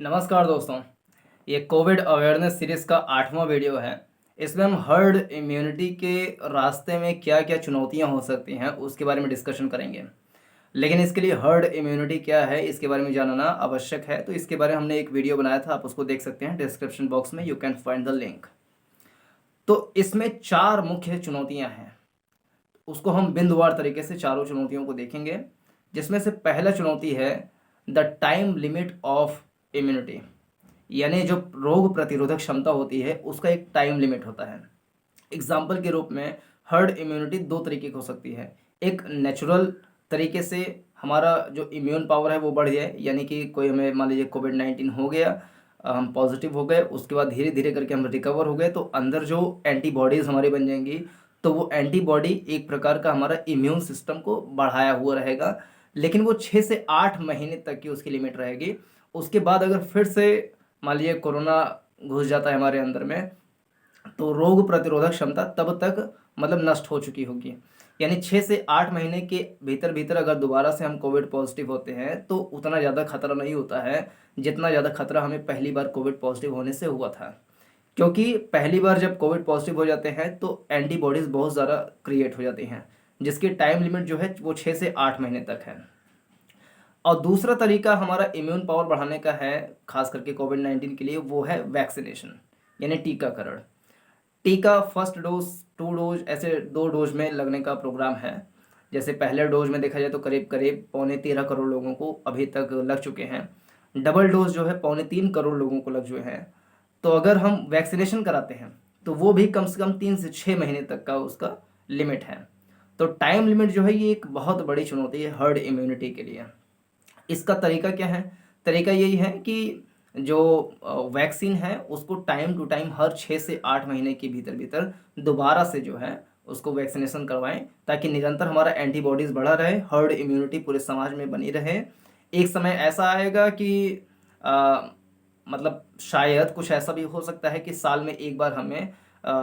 नमस्कार दोस्तों। ये कोविड अवेयरनेस सीरीज़ का 8वां वीडियो है। इसमें हम हर्ड इम्यूनिटी के रास्ते में क्या क्या चुनौतियां हो सकती हैं उसके बारे में डिस्कशन करेंगे। लेकिन इसके लिए हर्ड इम्यूनिटी क्या है इसके बारे में जानना आवश्यक है। तो इसके बारे में हमने एक वीडियो बनाया था, आप उसको देख सकते हैं डिस्क्रिप्शन बॉक्स में, you can find the link. तो इसमें 4 मुख्य चुनौतियाँ हैं, उसको हम बिंदुवार तरीके से चारों चुनौतियों को देखेंगे। जिसमें से पहला चुनौती है the time limit of immunity, यानी जो रोग प्रतिरोधक क्षमता होती है उसका एक टाइम लिमिट होता है। एग्जाम्पल के रूप में हर्ड इम्यूनिटी 2 तरीके की हो सकती है। एक नेचुरल तरीके से हमारा जो इम्यून पावर है वो बढ़ जाए, यानी कि कोई हमें मान लीजिए कोविड-19 हो गया, हम पॉजिटिव हो गए, उसके बाद धीरे धीरे करके हम रिकवर हो गए, तो अंदर जो एंटीबॉडीज़ हमारी बन जाएंगी, तो वो एंटीबॉडी एक प्रकार का हमारा इम्यून सिस्टम को बढ़ाया हुआ रहेगा। लेकिन वो 6 से 8 महीने तक की उसकी लिमिट रहेगी। उसके बाद अगर फिर से मान लीजिए कोरोना घुस जाता है हमारे अंदर में, तो रोग प्रतिरोधक क्षमता तब तक मतलब नष्ट हो चुकी होगी। यानी 6 से 8 महीने के भीतर भीतर अगर दोबारा से हम कोविड पॉजिटिव होते हैं तो उतना ज़्यादा खतरा नहीं होता है जितना ज़्यादा खतरा हमें पहली बार कोविड पॉजिटिव होने से हुआ था। क्योंकि पहली बार जब कोविड पॉजिटिव हो जाते हैं तो एंटीबॉडीज़ बहुत ज़्यादा क्रिएट हो जाती हैं, जिसकी टाइम लिमिट जो है वो 6 से 8 महीने तक है। और दूसरा तरीका हमारा इम्यून पावर बढ़ाने का है, खास करके कोविड-19 के लिए, वो है वैक्सीनेशन, यानी टीकाकरण। टीका फर्स्ट डोज, 2 डोज, ऐसे 2 डोज में लगने का प्रोग्राम है। जैसे पहले डोज में देखा जाए तो करीब करीब 13.25 करोड़ लोगों को अभी तक लग चुके हैं। डबल डोज जो है 3.25 करोड़ लोगों को लग चुके हैं। तो अगर हम वैक्सीनेशन कराते हैं तो वो भी कम से कम 3 से 6 महीने तक का उसका लिमिट है। तो टाइम लिमिट जो है ये एक बहुत बड़ी चुनौती है हर्ड इम्यूनिटी के लिए। इसका तरीका क्या है? तरीका यही है कि जो वैक्सीन है उसको टाइम टू टाइम हर 6 से 8 महीने के भीतर भीतर दोबारा से जो है उसको वैक्सीनेशन करवाएं, ताकि निरंतर हमारा एंटीबॉडीज़ बढ़ा रहे, हर्ड इम्यूनिटी पूरे समाज में बनी रहे। एक समय ऐसा आएगा कि अ, मतलब शायद कुछ ऐसा भी हो सकता है कि साल में एक बार हमें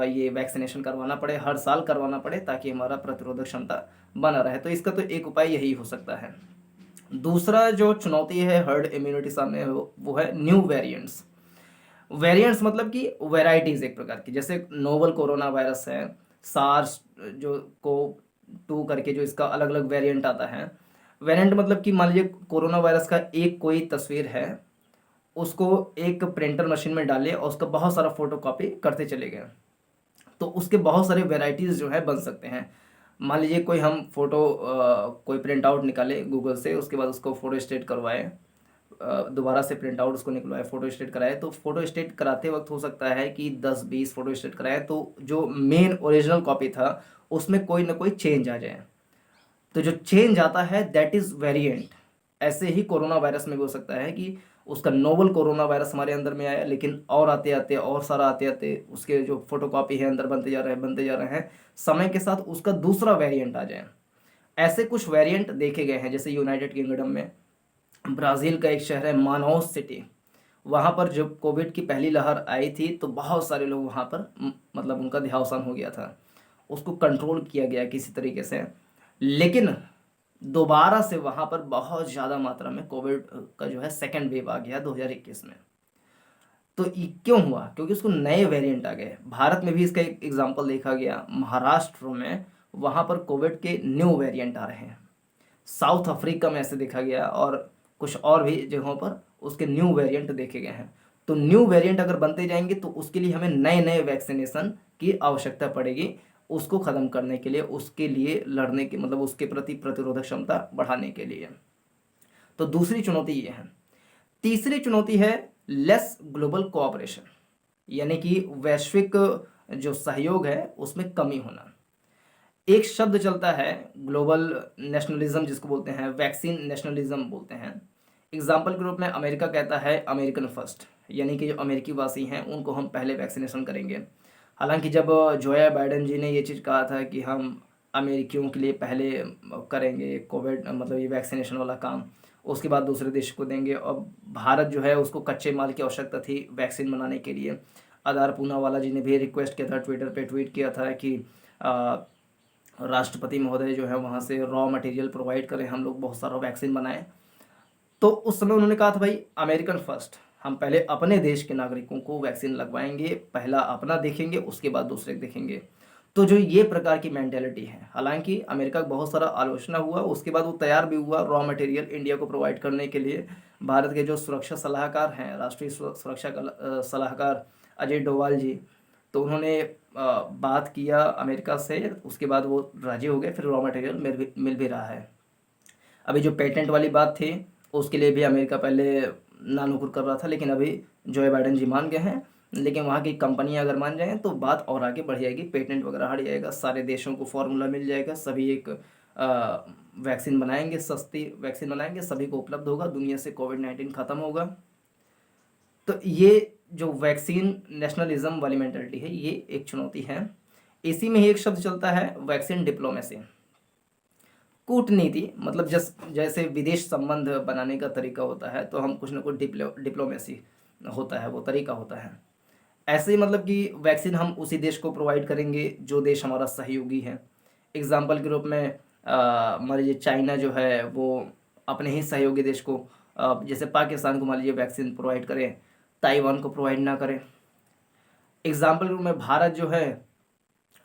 ये वैक्सीनेशन करवाना पड़े, हर साल करवाना पड़े, ताकि हमारा प्रतिरोधक क्षमता बना रहे। तो इसका तो एक उपाय यही हो सकता है। दूसरा जो चुनौती है हर्ड इम्यूनिटी सामने वो है न्यू वेरिएंट्स। वेरिएंट्स मतलब कि वेराइटीज एक प्रकार की, जैसे नोवल कोरोना वायरस है, सार्स जो को 2 करके जो इसका अलग अलग वेरिएंट आता है। वेरिएंट मतलब कि मान लीजिए कोरोना वायरस का एक कोई तस्वीर है, उसको एक प्रिंटर मशीन में डालिए और उसका बहुत सारा फोटो कॉपी करते चले गए, तो उसके बहुत सारे वेराइटीज़ जो है बन सकते हैं। मान लीजिए कोई हम फोटो कोई प्रिंट आउट निकाले गूगल से, उसके बाद उसको फोटो स्टेट करवाए, दोबारा से प्रिंट आउट उसको निकलवाए, फोटो स्टेट कराए, तो फोटो स्टेट कराते वक्त हो सकता है कि 10-20 फोटो स्टेट कराए, तो जो मेन ओरिजिनल कॉपी था उसमें कोई ना कोई चेंज आ जाए। तो जो चेंज आता है दैट इज़ वेरिएंट। ऐसे ही कोरोना वायरस में भी हो सकता है कि उसका नोवल कोरोना वायरस हमारे अंदर में आया, लेकिन और आते आते और सारा आते आते उसके जो फोटोकॉपी है अंदर बनते जा रहे हैं, समय के साथ उसका दूसरा वेरिएंट आ जाए। ऐसे कुछ वेरिएंट देखे गए हैं। जैसे यूनाइटेड किंगडम में ब्राज़ील का एक शहर है मानौस सिटी, वहाँ पर जब कोविड की पहली लहर आई थी तो बहुत सारे लोग वहाँ पर मतलब उनका देहावसान हो गया था। उसको कंट्रोल किया गया किसी तरीके से, लेकिन दोबारा से वहाँ पर बहुत ज़्यादा मात्रा में कोविड का जो है सेकेंड वेव आ गया 2021 में। तो ये क्यों हुआ? क्योंकि उसको नए वेरिएंट आ गए। भारत में भी इसका एक एग्जांपल देखा गया, महाराष्ट्र में वहाँ पर कोविड के न्यू वेरिएंट आ रहे हैं। साउथ अफ्रीका में ऐसे देखा गया, और कुछ और भी जगहों पर उसके न्यू वेरिएंट देखे गए हैं। तो न्यू वेरिएंट अगर बनते जाएंगे तो उसके लिए हमें नए नए वैक्सीनेशन की आवश्यकता पड़ेगी, उसको ख़त्म करने के लिए, उसके लिए लड़ने के मतलब उसके प्रति प्रतिरोधक क्षमता बढ़ाने के लिए। तो दूसरी चुनौती ये है। तीसरी चुनौती है लेस ग्लोबल कोऑपरेशन, यानी कि वैश्विक जो सहयोग है उसमें कमी होना। एक शब्द चलता है ग्लोबल नेशनलिज्म, जिसको बोलते हैं वैक्सीन नेशनलिज्म बोलते हैं। एग्जाम्पल के रूप में अमेरिका कहता है अमेरिकन फर्स्ट, यानी कि जो अमेरिकी वासी हैं उनको हम पहले वैक्सीनेशन करेंगे। हालांकि जब जोया बाइडेन जी ने ये चीज़ कहा था कि हम अमेरिकियों के लिए पहले करेंगे कोविड मतलब ये वैक्सीनेशन वाला काम, उसके बाद दूसरे देश को देंगे, और भारत जो है उसको कच्चे माल की आवश्यकता थी वैक्सीन बनाने के लिए। आधार पूनावाला जी ने भी रिक्वेस्ट किया था, ट्विटर पे ट्वीट किया था कि राष्ट्रपति महोदय जो है वहाँ से रॉ मटेरियल प्रोवाइड करें, हम लोग बहुत सारा वैक्सीन बनाएं। तो उस समय उन्होंने कहा था भाई अमेरिकन फर्स्ट, हम पहले अपने देश के नागरिकों को वैक्सीन लगवाएंगे, पहला अपना देखेंगे, उसके बाद दूसरे को देखेंगे। तो जो ये प्रकार की मेंटेलिटी है, हालांकि अमेरिका का बहुत सारा आलोचना हुआ, उसके बाद वो तैयार भी हुआ रॉ मटेरियल इंडिया को प्रोवाइड करने के लिए। भारत के जो सुरक्षा सलाहकार हैं, राष्ट्रीय सुरक्षा का सलाहकार अजय डोवाल जी, तो उन्होंने बात किया अमेरिका से, उसके बाद वो राजी हो गए, फिर रॉ मटेरियल मिल भी रहा है। अभी जो पेटेंट वाली बात थी उसके लिए भी अमेरिका पहले नानुकुर कर रहा था, लेकिन अभी जो बाइडन जी मान गए हैं। लेकिन वहाँ की कंपनियां अगर मान जाएं तो बात और आगे बढ़ जाएगी, पेटेंट वगैरह हट जाएगा, सारे देशों को फॉर्मूला मिल जाएगा, सभी एक वैक्सीन बनाएंगे, सस्ती वैक्सीन बनाएंगे, सभी को उपलब्ध होगा, दुनिया से कोविड-19 ख़त्म होगा। तो ये जो वैक्सीन नेशनलिज्म वाली मेंटालिटी है, ये एक चुनौती है। इसी में ही एक शब्द चलता है वैक्सीन डिप्लोमेसी, कूटनीति, मतलब जैसे विदेश संबंध बनाने का तरीका होता है, तो हम कुछ ना कुछ डिप्लोमेसी होता है, वो तरीका होता है। ऐसे ही मतलब कि वैक्सीन हम उसी देश को प्रोवाइड करेंगे जो देश हमारा सहयोगी है। एग्जाम्पल के रूप में मान लीजिए चाइना जो है वो अपने ही सहयोगी देश को, जैसे पाकिस्तान को मान लीजिए वैक्सीन प्रोवाइड करे, ताइवान को प्रोवाइड ना करे। एग्जाम्पल के रूप में भारत जो है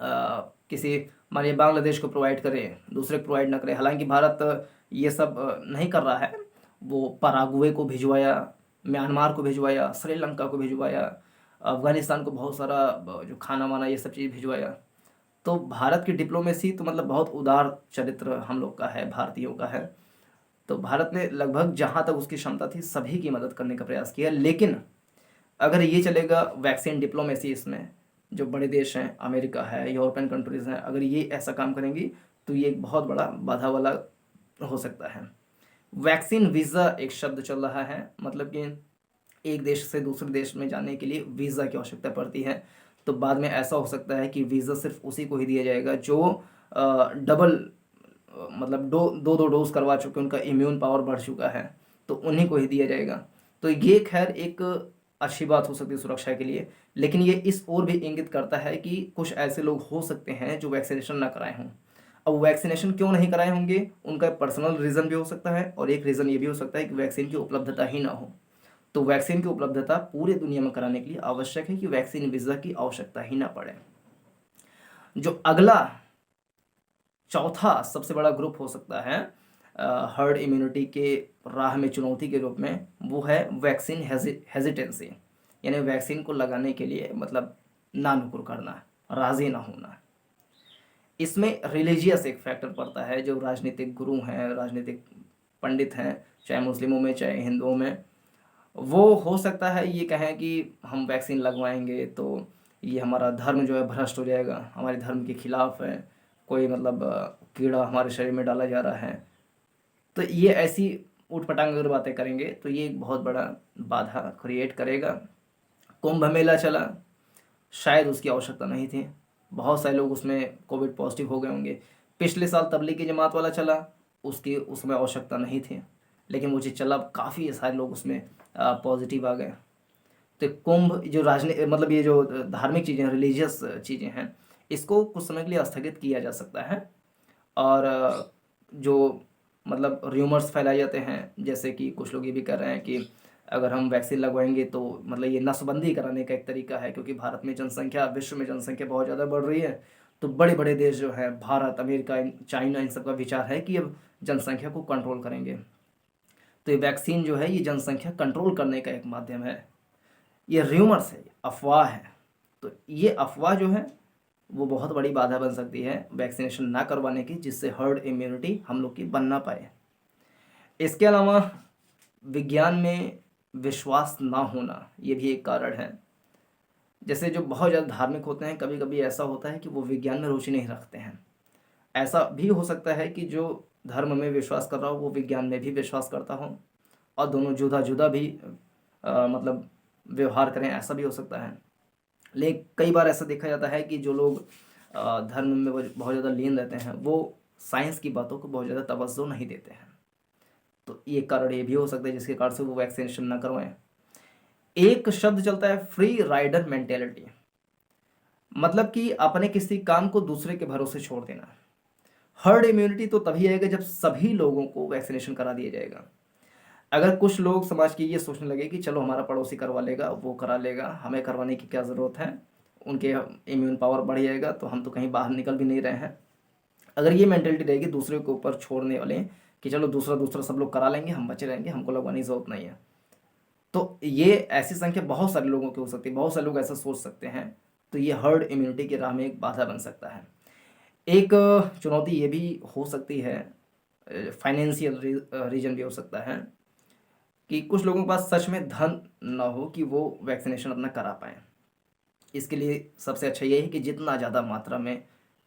किसी मान लीजिए बांग्लादेश को प्रोवाइड करे, दूसरे को प्रोवाइड ना करे। हालांकि भारत ये सब नहीं कर रहा है, वो पराग्वे को भिजवाया, म्यांमार को भिजवाया, श्रीलंका को भिजवाया, अफगानिस्तान को बहुत सारा जो खाना वाना ये सब चीज़ भिजवाया। तो भारत की डिप्लोमेसी तो मतलब बहुत उदार चरित्र हम लोग का है, भारतीयों का है। तो भारत ने लगभग जहाँ तक उसकी क्षमता थी सभी की मदद करने का प्रयास किया। लेकिन अगर ये चलेगा वैक्सीन डिप्लोमेसी, इसमें जो बड़े देश हैं, अमेरिका है, यूरोपियन कंट्रीज़ हैं, अगर ये ऐसा काम करेंगी तो ये एक बहुत बड़ा बाधा वाला हो सकता है। वैक्सीन वीज़ा एक शब्द चल रहा है, मतलब कि एक देश से दूसरे देश में जाने के लिए वीज़ा की आवश्यकता पड़ती है। तो बाद में ऐसा हो सकता है कि वीज़ा सिर्फ उसी को ही दिया जाएगा जो डबल मतलब दो दो डोज करवा चुके, उनका इम्यून पावर बढ़ चुका है, तो उन्हीं को ही दिया जाएगा। तो ये खैर एक अच्छी बात हो सकती है सुरक्षा के लिए। लेकिन ये इस ओर भी इंगित करता है कि कुछ ऐसे लोग हो सकते हैं जो वैक्सीनेशन ना कराए हों। अब वैक्सीनेशन क्यों नहीं कराए होंगे, उनका पर्सनल रीज़न भी हो सकता है, और एक रीज़न ये भी हो सकता है कि वैक्सीन की उपलब्धता ही ना हो। तो वैक्सीन की उपलब्धता पूरे दुनिया में कराने के लिए आवश्यक है कि वैक्सीन वीज़ा की आवश्यकता ही ना पड़े। जो अगला चौथा सबसे बड़ा ग्रुप हो सकता है हर्ड इम्यूनिटी के राह में चुनौती के रूप में, वो है वैक्सीन हेजिटेंसी, यानी वैक्सीन को लगाने के लिए मतलब नानुकुर करना, राज़ी ना होना। इसमें रिलीजियस एक फैक्टर पड़ता है। जो राजनीतिक गुरु हैं, राजनीतिक पंडित हैं, चाहे मुस्लिमों में चाहे हिंदुओं में, वो हो सकता है ये कहें कि हम वैक्सीन लगवाएंगे तो ये हमारा धर्म जो है भ्रष्ट हो जाएगा, हमारे धर्म के खिलाफ है, कोई मतलब कीड़ा हमारे शरीर में डाला जा रहा है। तो ये ऐसी ऊटपटांग अगर बातें करेंगे तो ये एक बहुत बड़ा बाधा क्रिएट करेगा। कुंभ मेला चला, शायद उसकी आवश्यकता नहीं थी, बहुत सारे लोग उसमें कोविड पॉजिटिव हो गए होंगे। पिछले साल तबलीगी जमात वाला चला, उसमें आवश्यकता नहीं थी, लेकिन वो चीज़ चला, काफ़ी सारे लोग उसमें पॉजिटिव आ गए। तो कुंभ जो मतलब ये जो धार्मिक चीज़ें, रिलीजियस चीज़ें हैं, इसको कुछ समय के लिए स्थगित किया जा सकता है। और जो मतलब र्यूमर्स फैलाए जाते हैं, जैसे कि कुछ लोग ये भी कर रहे हैं कि अगर हम वैक्सीन लगवाएंगे तो मतलब ये नसबंदी कराने का एक तरीका है, क्योंकि भारत में जनसंख्या, विश्व में जनसंख्या बहुत ज़्यादा बढ़ रही है। तो बड़े बड़े देश जो हैं, भारत, अमेरिका, चाइना, इन सब का विचार है कि अब जनसंख्या को कंट्रोल करेंगे। तो ये वैक्सीन जो है ये जनसंख्या कंट्रोल करने का एक माध्यम है। ये र्यूमर्स है, अफवाह है। तो ये अफवाह जो है वो बहुत बड़ी बाधा बन सकती है वैक्सीनेशन ना करवाने की, जिससे हर्ड इम्यूनिटी हम लोग की बन ना पाए। इसके अलावा विज्ञान में विश्वास ना होना, ये भी एक कारण है। जैसे जो बहुत ज़्यादा धार्मिक होते हैं, कभी कभी ऐसा होता है कि वो विज्ञान में रुचि नहीं रखते हैं। ऐसा भी हो सकता है कि जो धर्म में विश्वास कर रहा हो वो विज्ञान में भी विश्वास करता हो, और दोनों जुदा जुदा भी मतलब व्यवहार करें, ऐसा भी हो सकता है। लेकिन कई बार ऐसा देखा जाता है कि जो लोग धर्म में बहुत ज़्यादा लीन रहते हैं वो साइंस की बातों को बहुत ज़्यादा तवज्जो नहीं देते हैं। तो ये कारण ये भी हो सकता है जिसके कारण से वो वैक्सीनेशन ना करवाएं। एक शब्द चलता है फ्री राइडर मेंटेलिटी, मतलब कि अपने किसी काम को दूसरे के भरोसे छोड़ देना। हर्ड इम्यूनिटी तो तभी आएगा जब सभी लोगों को वैक्सीनेशन करा दिया जाएगा। अगर कुछ लोग समाज की ये सोचने लगे कि चलो हमारा पड़ोसी करवा लेगा, वो करा लेगा, हमें करवाने की क्या ज़रूरत है, उनके इम्यून पावर बढ़ जाएगा तो हम तो कहीं बाहर निकल भी नहीं रहे हैं। अगर ये मेंटेलिटी रहेगी दूसरे के ऊपर छोड़ने वाले कि चलो दूसरा दूसरा सब लोग करा लेंगे, हम बचे रहेंगे, हमको लगवाने की ज़रूरत नहीं है, तो ये ऐसी संख्या बहुत सारे लोगों की हो सकती है, बहुत सारे लोग ऐसा सोच सकते हैं। तो ये हर्ड इम्यूनिटी की राह में एक बाधा बन सकता है। एक चुनौती ये भी हो सकती है, फाइनेंशियल रीजन भी हो सकता है कि कुछ लोगों के पास सच में धन ना हो कि वो वैक्सीनेशन अपना करा पाएँ। इसके लिए सबसे अच्छा ये है कि जितना ज़्यादा मात्रा में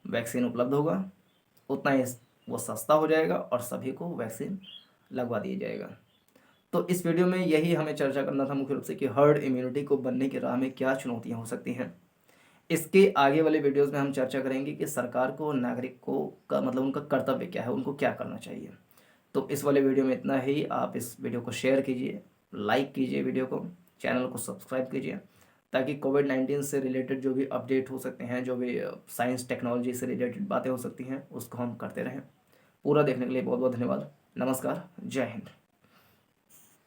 वैक्सीन उपलब्ध होगा उतना ही वो सस्ता हो जाएगा और सभी को वैक्सीन लगवा दिया जाएगा। तो इस वीडियो में यही हमें चर्चा करना था मुख्य रूप से कि हर्ड इम्यूनिटी को बनने की राह में क्या चुनौतियाँ हो सकती हैं। इसके आगे वाले वीडियोस में हम चर्चा करेंगे कि सरकार को, नागरिकों का मतलब उनका कर्तव्य क्या है, उनको क्या करना चाहिए। तो इस वाले वीडियो में इतना ही। आप इस वीडियो को शेयर कीजिए, लाइक कीजिए वीडियो को, चैनल को सब्सक्राइब कीजिए, ताकि कोविड-19 से रिलेटेड जो भी अपडेट हो सकते हैं, जो भी साइंस टेक्नोलॉजी से रिलेटेड बातें हो सकती हैं, उसको हम करते रहें। पूरा देखने के लिए बहुत बहुत धन्यवाद। नमस्कार, जय हिंद।